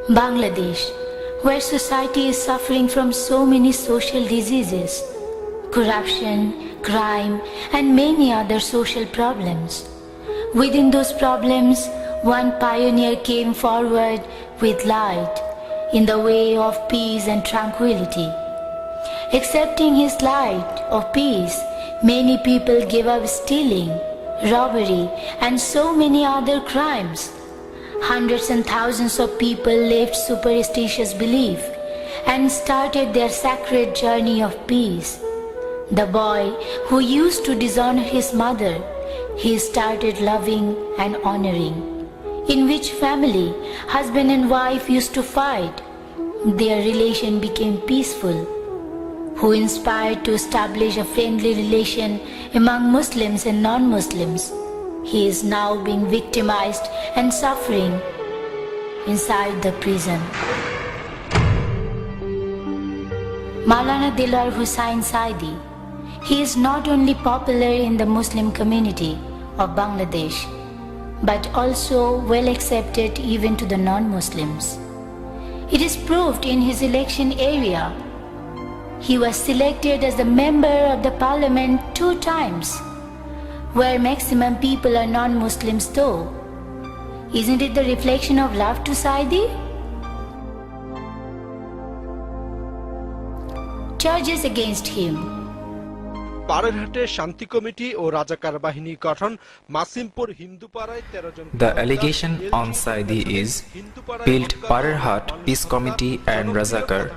Bangladesh, where society is suffering from so many social diseases, corruption, crime, and many other social problems. Within those problems, one pioneer came forward with light in the way of peace and tranquility. Accepting his light of peace, many people gave up stealing, robbery, and so many other crimes. Hundreds and thousands of people left superstitious belief and started their sacred journey of peace. The boy who used to dishonor his mother, he started loving and honoring. In which family husband and wife used to fight, their relation became peaceful. Who inspired to establish a friendly relation among Muslims and non-Muslims, he is now being victimized and suffering inside the prison. Allama Delawar Hossain Sayeedi. He is not only popular in the Muslim community of Bangladesh, but also well accepted even to the non-Muslims. It is proved in his election area. He was selected as the member of the parliament 2 times, where maximum people are non-Muslims though. Isn't it the reflection of love to Sayeedi? Charges against him. The allegation on Sayeedi is built Parerhat Peace Committee and Razakar,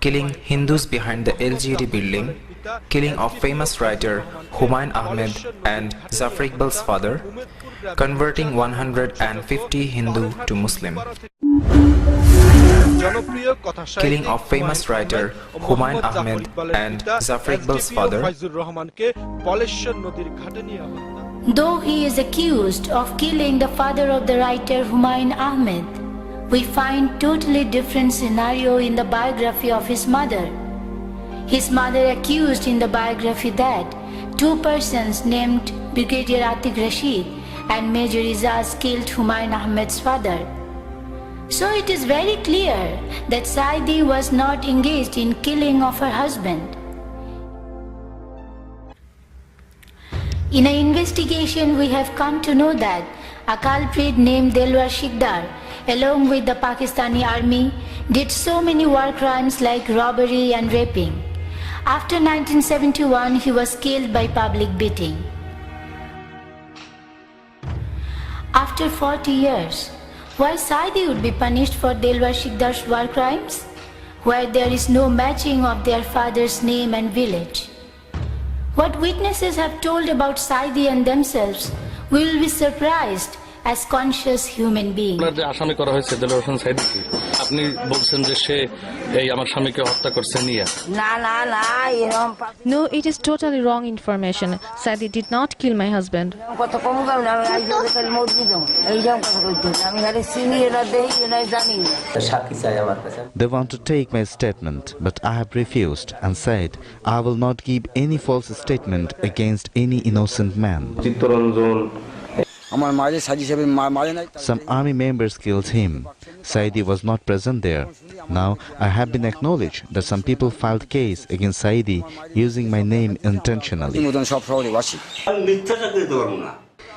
killing Hindus behind the LGD building, killing of famous writer Humayun Ahmed and Zafar Iqbal's father, converting 150 Hindu to Muslim. Killing of famous writer Humayun Ahmed and Zafar Iqbal's father. Though he is accused of killing the father of the writer Humayun Ahmed, we find totally different scenario in the biography of his mother. His mother accused in the biography that 2 persons named Brigadier Atiq Rashid and Major Izaz killed Humayun Ahmed's father. So it is very clear that Sayeedi was not engaged in killing of her husband. In an investigation, we have come to know that a culprit named Delwar Sikdar, along with the Pakistani army, did so many war crimes like robbery and raping. After 1971, he was killed by public beating. After 40 years, why Sayeedi would be punished for Delwar Sikdar's war crimes, where there is no matching of their father's name and village? What witnesses have told about Sayeedi and themselves, we will be surprised as conscious human beings. No, it is totally wrong information. Sayeedi did not kill my husband. They want to take my statement, but I have refused and said I will not give any false statement against any innocent man. Some army members killed him. Sayeedi was not present there. Now I have been acknowledged that some people filed case against Sayeedi using my name intentionally.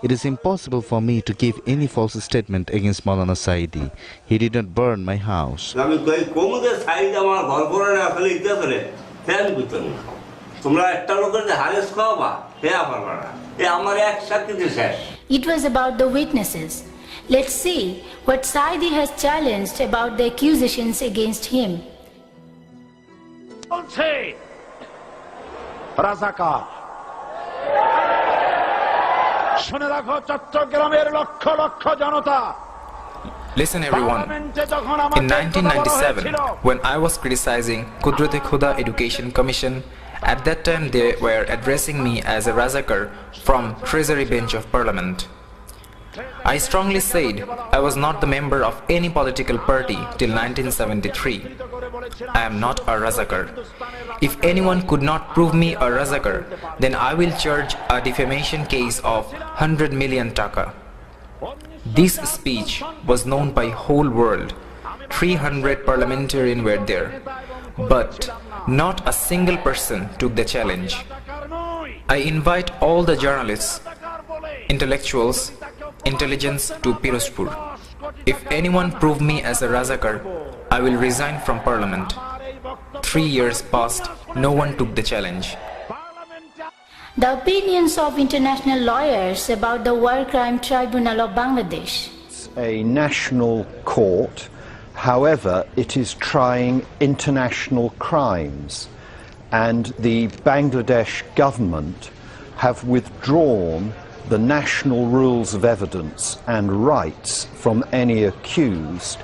It is impossible for me to give any false statement against Maulana Sayeedi. He did not burn my house. It was about the witnesses. Let's see what Sayeedi has challenged about the accusations against him. Listen everyone, in 1997, when I was criticizing Kudrat-e-Khuda Education Commission, at that time they were addressing me as a Razakar from Treasury Bench of Parliament. I strongly said I was not the member of any political party till 1973. I am not a Razakar. If anyone could not prove me a Razakar, then I will charge a defamation case of 100 million taka. This speech was known by whole world. 300 parliamentarians were there, but not a single person took the challenge. I invite all the journalists, intellectuals, intelligence to Pirozpur. If anyone prove me as a Razakar, I will resign from parliament. 3 years passed, no one took the challenge. The opinions of international lawyers about the War Crime Tribunal of Bangladesh. It's a national court, however, it is trying international crimes, and the Bangladesh government have withdrawn the national rules of evidence and rights from any accused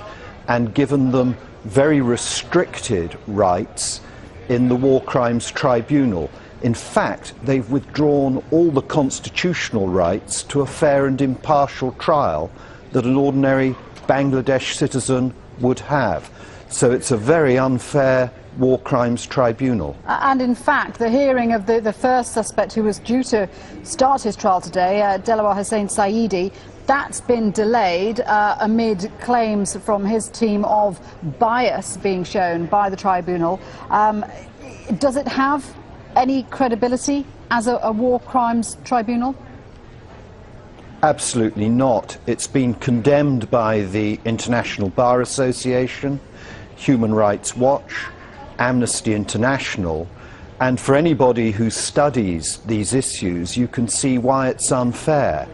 and given them very restricted rights in the War Crimes Tribunal. In fact, they've withdrawn all the constitutional rights to a fair and impartial trial that an ordinary Bangladesh citizen would have. So it's a very unfair War Crimes Tribunal. And in fact, the hearing of the first suspect who was due to start his trial today, Delawar Hossain Sayeedi, that's been delayed amid claims from his team of bias being shown by the tribunal. Does it have any credibility as a war crimes tribunal? Absolutely not. It's been condemned by the International Bar Association, Human Rights Watch, Amnesty International, and for anybody who studies these issues, you can see why it's unfair.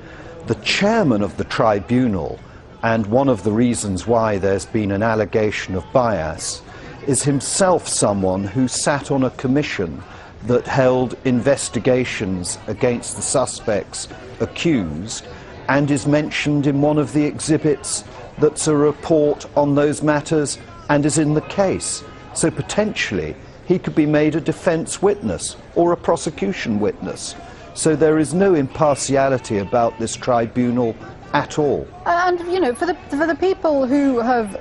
The chairman of the tribunal, and one of the reasons why there's been an allegation of bias, is himself someone who sat on a commission that held investigations against the suspects accused and is mentioned in one of the exhibits that's a report on those matters and is in the case. So potentially he could be made a defence witness or a prosecution witness. So there is no impartiality about this tribunal at all. And, you know, for the people who have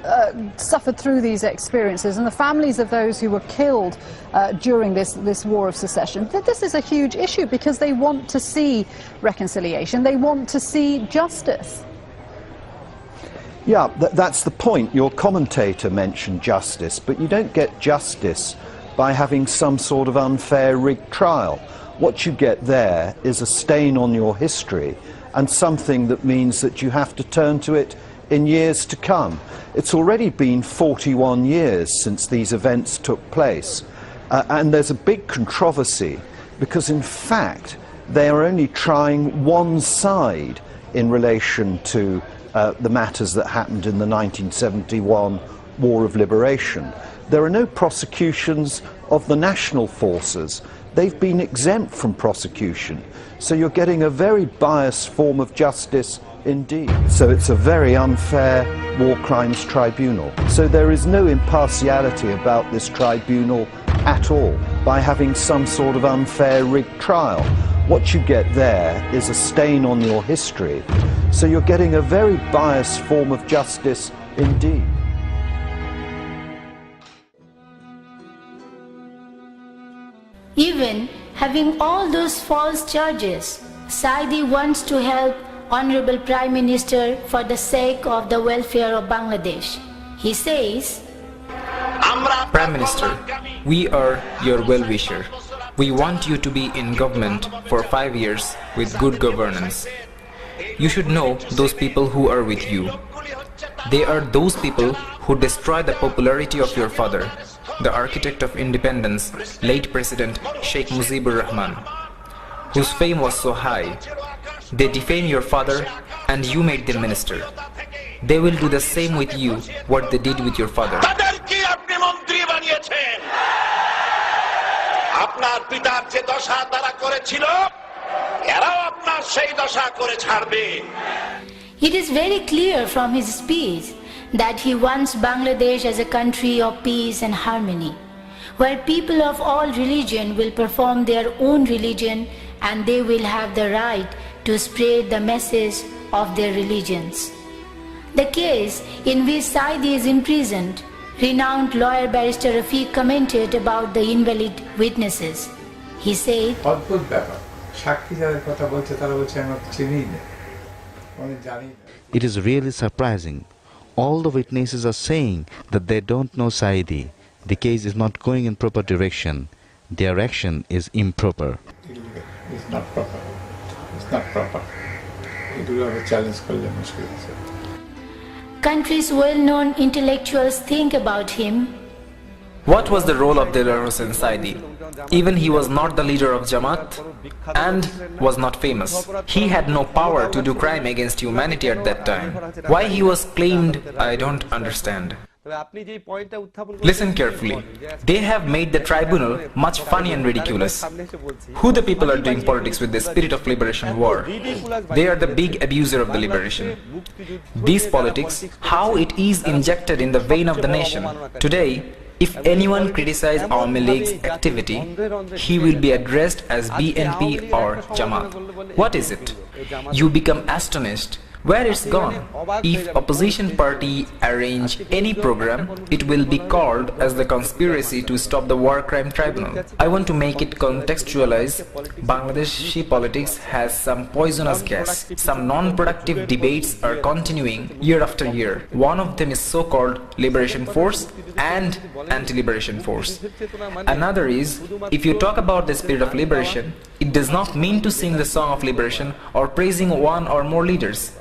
suffered through these experiences and the families of those who were killed during this war of secession, this is a huge issue because they want to see reconciliation, they want to see justice. Yeah, that's the point. Your commentator mentioned justice, but you don't get justice by having some sort of unfair rigged trial. What you get there is a stain on your history and something that means that you have to turn to it in years to come. It's already been 41 years since these events took place, and there's a big controversy because in fact they are only trying one side in relation to the matters that happened in the 1971 War of Liberation. There are no prosecutions of the national forces. They've been exempt from prosecution. So you're getting a very biased form of justice indeed. So it's a very unfair War Crimes Tribunal. So there is no impartiality about this tribunal at all by having some sort of unfair rigged trial. What you get there is a stain on your history. So you're getting a very biased form of justice indeed. Even having all those false charges, Sayeedi wants to help Honorable Prime Minister for the sake of the welfare of Bangladesh. He says, Prime Minister, we are your well-wisher. We want you to be in government for 5 years with good governance. You should know those people who are with you. They are those people who destroy the popularity of your father, the architect of independence, late President Sheikh Mujibur Rahman, whose fame was so high. They defame your father and you made them minister. They will do the same with you what they did with your father. আপনার পিতার যে দশা তারা করেছিল এরাও আপনার সেই দশা করে ছাড়বে it is very clear from his speech that he wants Bangladesh as a country of peace and harmony, where people of all religion will perform their own religion and they will have the right to spread the message of their religions. The case in which Sayeedi is imprisoned, renowned lawyer barrister Rafiq commented about the invalid witnesses. He said, অদ্ভুত ব্যাপার সাক্ষী যাদের কথা বলছে তারা বলছে আমরা চিনি না It is really surprising. All the witnesses are saying that they don't know Sayeedi. The case is not going in proper direction. Their action is improper. It's not proper. It's not proper. It will have a challenge for them. Country's well-known intellectuals think about him. What was the role of Delawar Hossain Sayeedi? Even he was not the leader of Jamaat and was not famous. He had no power to do crime against humanity at that time. Why he was claimed, I don't understand. Listen carefully. They have made the tribunal much funny and ridiculous. Who the people are doing politics with the spirit of liberation war? They are the big abuser of the liberation. These politics, how it is injected in the vein of the nation. Today, if anyone criticizes Awami League's activity, he will be addressed as BNP or Jamaat. What is it? You become astonished. Where it's gone? If opposition party arrange any program, it will be called as the conspiracy to stop the war crime tribunal. I want to make it contextualize. Bangladeshi politics has some poisonous gas. Some non-productive debates are continuing year after year. One of them is so-called liberation force and anti-liberation force. Another is, if you talk about the spirit of liberation, it does not mean to sing the song of liberation or praising one or more leaders.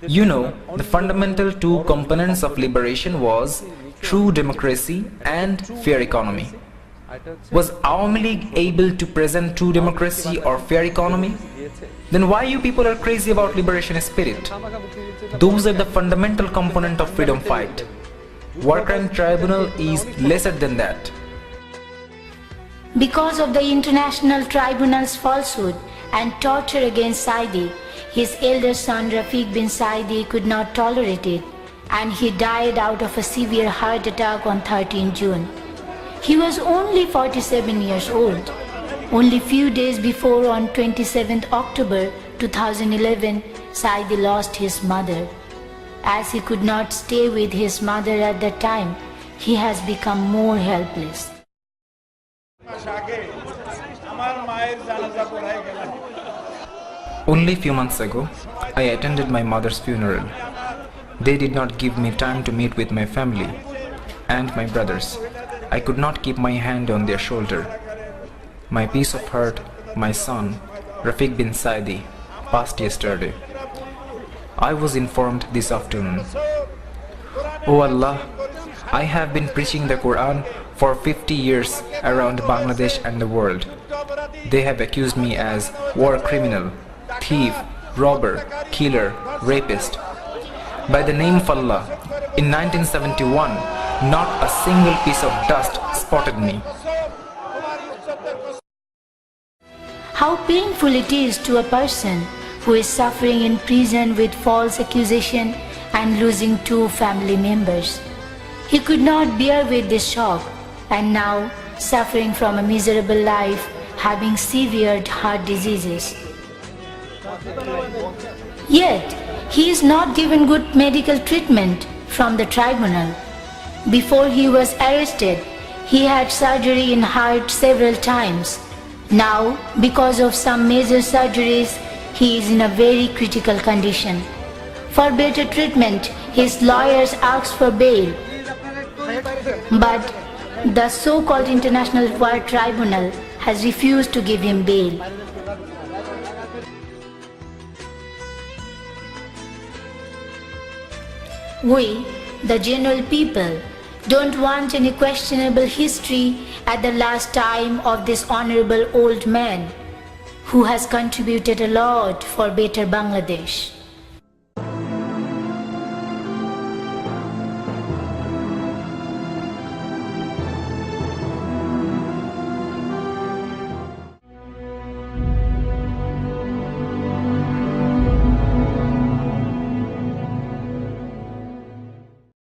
You know, the fundamental two components of liberation was true democracy and fair economy. Was Awami League able to present true democracy or fair economy? Then why you people are crazy about liberation spirit? Those are the fundamental component of freedom fight. War crime tribunal is lesser than that. Because of the international tribunal's falsehood and torture against Sayeedi, his elder son Rafiq bin Sayeedi could not tolerate it, and he died out of a severe heart attack on 13 June. He was only 47 years old. Only few days before, on 27th October 2011, Sayeedi lost his mother. As he could not stay with his mother at that time, he has become more helpless. Only few months ago, I attended my mother's funeral. They did not give me time to meet with my family and my brothers. I could not keep my hand on their shoulder. My piece of heart, my son, Rafiq bin Sayeedi, passed yesterday. I was informed this afternoon. Oh Allah, I have been preaching the Quran for 50 years around Bangladesh and the world. They have accused me as war criminal, thief, robber, killer, rapist. By the name of Allah, in 1971, not a single piece of dust spotted me. How painful it is to a person who is suffering in prison with false accusation and losing 2 family members. He could not bear with this shock, and now suffering from a miserable life, having severe heart diseases. Yet, he is not given good medical treatment from the tribunal. Before he was arrested, he had surgery in heart several times. Now, because of some major surgeries, he is in a very critical condition. For better treatment, his lawyers asked for bail. But the so-called International War Tribunal has refused to give him bail. We, the general people, don't want any questionable history at the last time of this honorable old man who has contributed a lot for better Bangladesh.